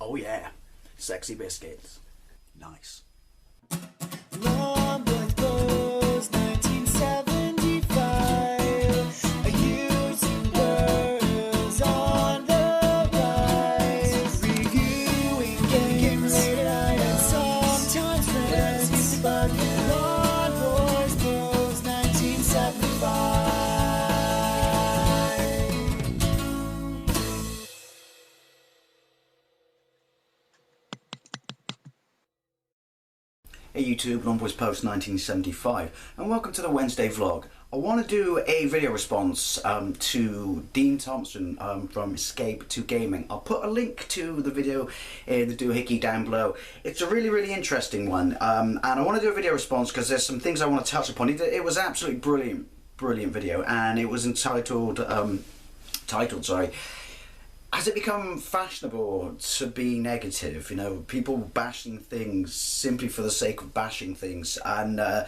Oh yeah, sexy biscuits. Nice. Long boys blues, 1975. A YouTuber is on the rise. Reviewing games late at night and sometimes friends used to bug him. Long boys blues, 1975. Hey YouTube, Long Boys Post 1975, and welcome to the Wednesday vlog. I want to do a video response to Dean Thompson from Escape to Gaming. I'll put a link to the video in the doohickey down below. It's a really interesting one, and I want to do a video response because there's some things I want to touch upon. It was absolutely brilliant video, and it was entitled, has it become fashionable to be negative? You know, people bashing things simply for the sake of bashing things. And I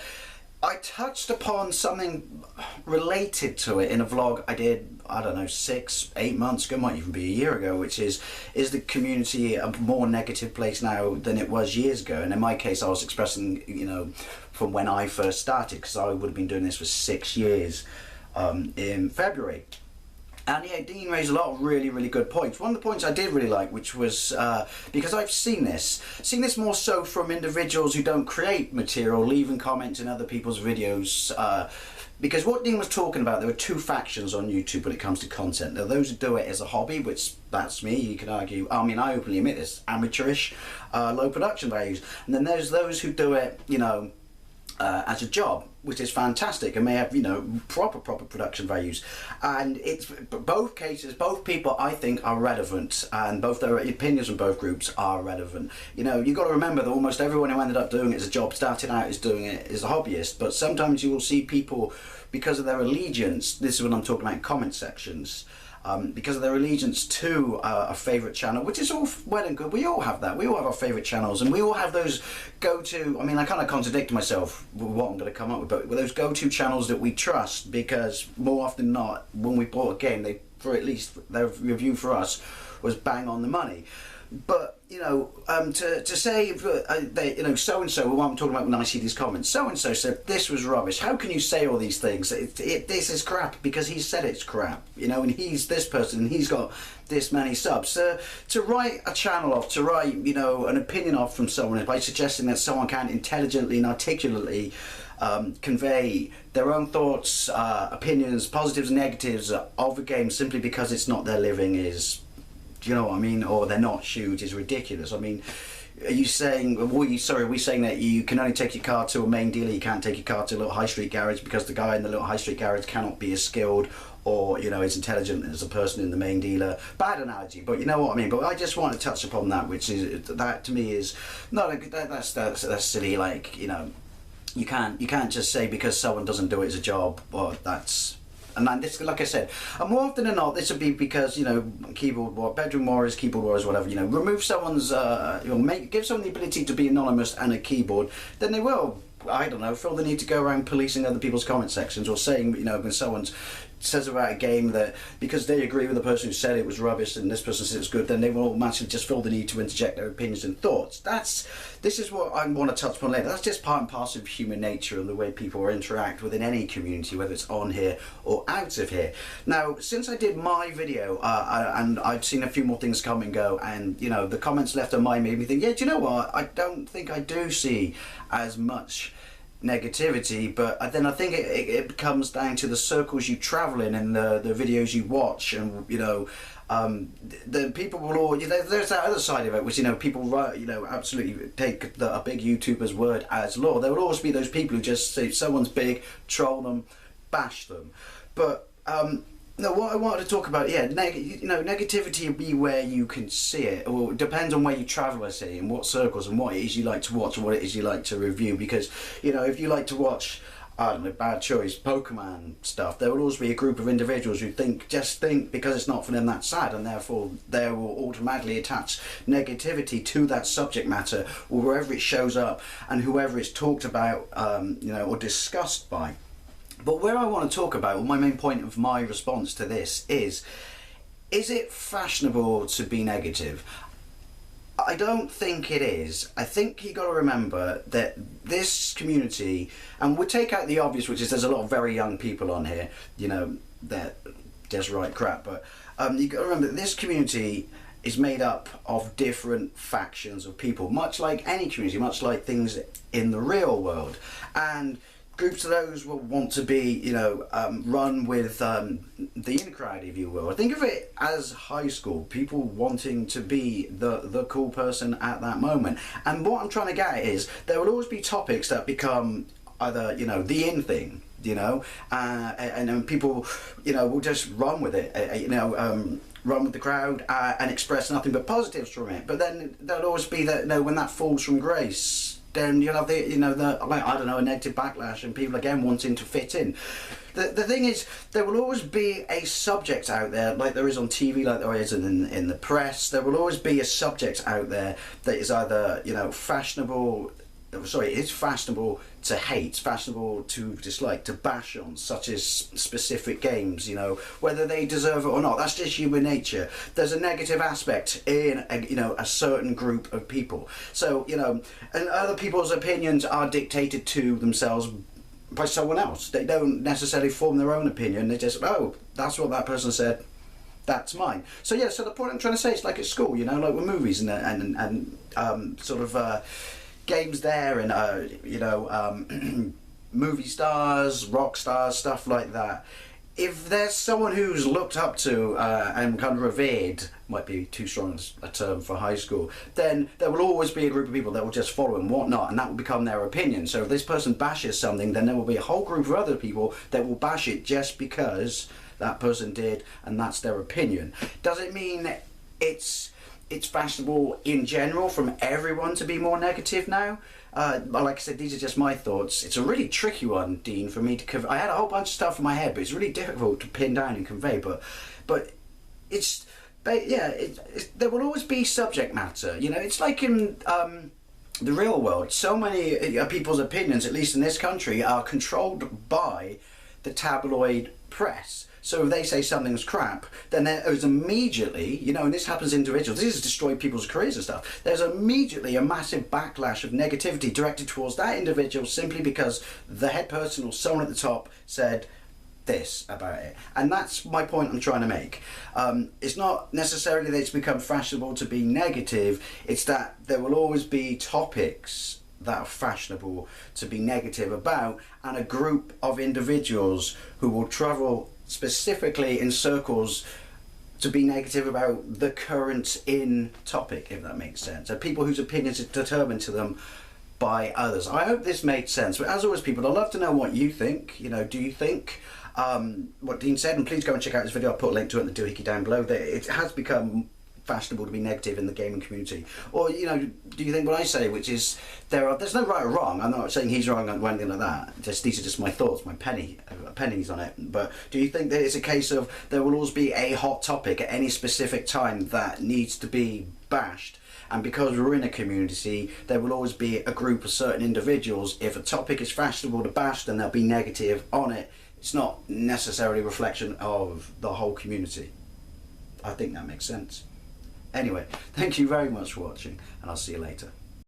touched upon something related to it in a vlog I did, I don't know, 6-8 months ago, might even be a year ago, which is the community a more negative place now than it was years ago? And in my case, I was expressing, you know, from when I first started, because I would have been doing this for 6 years in February. And yeah, Dean raised a lot of really good points. One of the points I did really like, which was because I've seen this more so from individuals who don't create material, leaving comments in other people's videos. Because what Dean was talking about, there are two factions on YouTube when it comes to content. There are those who do it as a hobby, which that's me. You can argue, I mean, I openly admit this, amateurish, low production values. And then there's those who do it, you know, as a job, which is fantastic and may have, you know, proper production values. And it's both cases, both people I think are relevant, and both their opinions from both groups are relevant. You know, you've got to remember that almost everyone who ended up doing it as a job started out as doing it as a hobbyist, but sometimes you will see people, because of their allegiance, this is when I'm talking about comment sections, because of their allegiance to a favourite channel, which is all well and good. We all have that. We all have our favourite channels, and we all have those go-to, I mean, I kind of contradict myself with what I'm going to come up with, but those go-to channels that we trust, because more often than not, when we bought a game, at least their review for us was bang on the money. But you know, to say you know, so and so, what I'm talking about when I see these comments, so and so said this was rubbish. How can you say all these things? This is crap because he said it's crap. You know, and he's this person and he's got this many subs. To write a channel off, to write, you know, an opinion off from someone by suggesting that someone can intelligently and articulately convey their own thoughts, opinions, positives and negatives of a game simply because it's not their living is, do you know what I mean? Or they're not huge is ridiculous. I mean, are you saying, are we saying that you can only take your car to a main dealer, you can't take your car to a little high street garage because the guy in the little high street garage cannot be as skilled or, you know, as intelligent as a person in the main dealer? Bad analogy, but you know what I mean. But I just want to touch upon that, which is, that to me is, no, that's silly. Like, you know, you can't just say because someone doesn't do it as a job, or that's. And then this, like I said, and more often than not, this would be because, you know, keyboard war, bedroom warriors, keyboard warriors, whatever. You know, remove someone's, you know, give someone the ability to be anonymous and a keyboard, then they will, I don't know, feel the need to go around policing other people's comment sections or saying, you know, when someone says about a game that because they agree with the person who said it was rubbish and this person said it's good, then they will automatically just feel the need to interject their opinions and thoughts. This is what I want to touch upon later. That's just part and parcel of human nature and the way people interact within any community, whether it's on here or out of here. Now, since I did my video, and I've seen a few more things come and go, and, you know, the comments left on mine made me think, yeah, do you know what? I don't think I do see as much negativity, but then I think it comes down to the circles you travel in and the videos you watch, and, you know, the people will all, you know, there's that other side of it, which, you know, people, you know, absolutely take a big YouTuber's word as law. There will always be those people who just say someone's big, troll them, bash them. But no, what I wanted to talk about, yeah, you know, negativity will be where you can see it, or it depends on where you travel, I say, and what circles and what it is you like to watch and what it is you like to review. Because, you know, if you like to watch, I don't know, bad choice, Pokemon stuff, there will always be a group of individuals who just think because it's not for them that's sad, and therefore they will automatically attach negativity to that subject matter or wherever it shows up and whoever it's talked about, you know, or discussed by. But where I want to talk about, well, my main point of my response to this is it fashionable to be negative? I don't think it is. I think you got to remember that this community, and we'll take out the obvious, which is there's a lot of very young people on here, you know, that just right crap, but you got to remember that this community is made up of different factions of people, much like any community, much like things in the real world. And groups of those will want to be, you know, run with the in crowd, if you will. Think of it as high school, people wanting to be the cool person at that moment. And what I'm trying to get at is there will always be topics that become either, you know, the in thing, you know, and people, you know, will just run with it, you know, run with the crowd and express nothing but positives from it. But then there'll always be that, you know, when that falls from grace, then you'll have the, you know, the, like, I don't know, a negative backlash and people again wanting to fit in. The thing is, there will always be a subject out there, like there is on TV, like there is in the press. There will always be a subject out there that is either, you know, fashionable. Sorry, it's fashionable to hate, fashionable to dislike, to bash on, such as specific games, you know, whether they deserve it or not. That's just human nature. There's a negative aspect in, you know, a certain group of people. So, you know, and other people's opinions are dictated to themselves by someone else. They don't necessarily form their own opinion. They just, oh, that's what that person said, that's mine. So yeah, so the point I'm trying to say is like at school, you know, like with movies and sort of games there, and you know, movie stars, rock stars, stuff like that. If there's someone who's looked up to and kind of revered, might be too strong a term for high school, then there will always be a group of people that will just follow and whatnot, and that will become their opinion. So if this person bashes something, then there will be a whole group of other people that will bash it just because that person did, and that's their opinion. Does it mean it's fashionable in general from everyone to be more negative now? Well, like I said, these are just my thoughts. It's a really tricky one, Dean, for me to I had a whole bunch of stuff in my head, but it's really difficult to pin down and convey. But it's, yeah, there will always be subject matter. You know, it's like in the real world. So many people's opinions, at least in this country, are controlled by the tabloid press. So if they say something's crap, then there is immediately, you know, and this happens to individuals, this has destroyed people's careers and stuff, there's immediately a massive backlash of negativity directed towards that individual simply because the head person or someone at the top said this about it. And that's my point I'm trying to make. It's not necessarily that it's become fashionable to be negative, it's that there will always be topics that are fashionable to be negative about, and a group of individuals who will travel specifically in circles to be negative about the current in topic, if that makes sense. And people whose opinions are determined to them by others. I hope this made sense. But as always, people, I'd love to know what you think. You know, do you think what Dean said? And please go and check out this video. I'll put a link to it in the doohickey down below. That it has become fashionable to be negative in the gaming community. Or, you know, do you think what I say, which is there's no right or wrong. I'm not saying he's wrong or anything like that. These are just my thoughts, my pennies on it. But do you think that it's a case of there will always be a hot topic at any specific time that needs to be bashed? And because we're in a community, there will always be a group of certain individuals. If a topic is fashionable to bash, then they'll be negative on it. It's not necessarily a reflection of the whole community. I think that makes sense. Anyway, thank you very much for watching, and I'll see you later.